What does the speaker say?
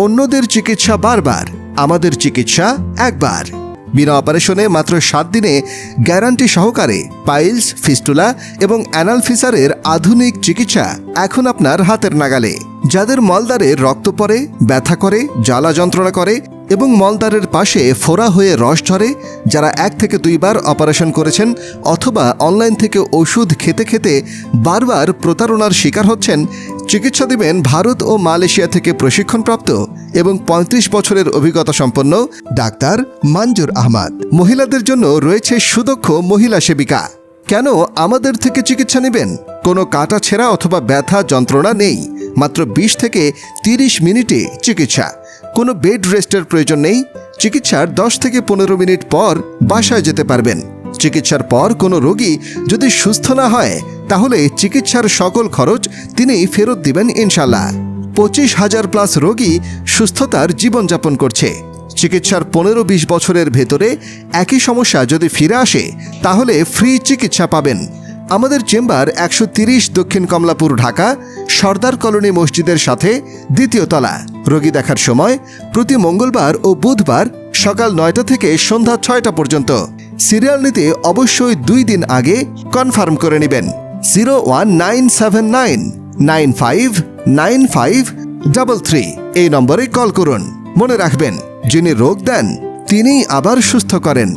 অন্যদের চিকিৎসা বারবার, আমাদের চিকিৎসা একবার। বিনা অপারেশনে মাত্র 7 দিনে গ্যারান্টি সহকারে পাইলস, ফিস্টুলা এবং অ্যানাল ফিসারের আধুনিক চিকিৎসা এখন আপনার হাতের নাগালে। যাদের মলদ্বারে রক্ত পড়ে, ব্যথা করে, জ্বালা যন্ত্রণা করে এবং মলদ্বারের পাশে ফোড়া হয়ে রস ঝরে, যারা 1 থেকে 2 বার অপারেশন করেছেন অথবা অনলাইন থেকে ওষুধ খেতে খেতে বারবার প্রতারণার শিকার হচ্ছেন, চিকিৎসা দিবেন ভারত ও মালয়েশিয়া থেকে প্রশিক্ষণপ্রাপ্ত এবং 35 বছরের অভিজ্ঞতা সম্পন্ন ডাক্তার মঞ্জুর আহমদ। মহিলাদের জন্য রয়েছে সুদক্ষ মহিলা সেবিকা। কেন আমাদের থেকে চিকিৎসা নেবেন? কোনো কাটা ছেঁড়া অথবা ব্যথা যন্ত্রণা নেই। মাত্র 20 থেকে 30 মিনিটে চিকিৎসা। কোনো বেড রেস্টের প্রয়োজন নেই। চিকিৎসার 10 থেকে 15 মিনিট পর বাসায় যেতে পারবেন। চিকিৎসার পর কোনো রোগী যদি সুস্থ না হয় তাহলে চিকিৎসার সকল খরচ তিনি ফেরত দিবেন ইনশাল্লাহ। 25,000+ রোগী সুস্থতার জীবনযাপন করছে। চিকিৎসার 15-20 বছরের ভেতরে একই সমস্যা যদি ফিরে আসে তাহলে ফ্রি চিকিৎসা পাবেন। আমাদের চেম্বার 130 দক্ষিণ কমলাপুর, ঢাকা, সর্দার কলোনি মসজিদের সাথে 2য় তলা। রোগী দেখার সময় প্রতি মঙ্গলবার ও বুধবার সকাল 9টা থেকে সন্ধ্যা 6টা পর্যন্ত। সিরিয়াল নিতে অবশ্যই 2 দিন আগে কনফার্ম করে নেবেন। 01979959533 এই নম্বরে কল করুন। মনে রাখবেন, যিনি রোগ দেন তিনিই আবার সুস্থ করেন।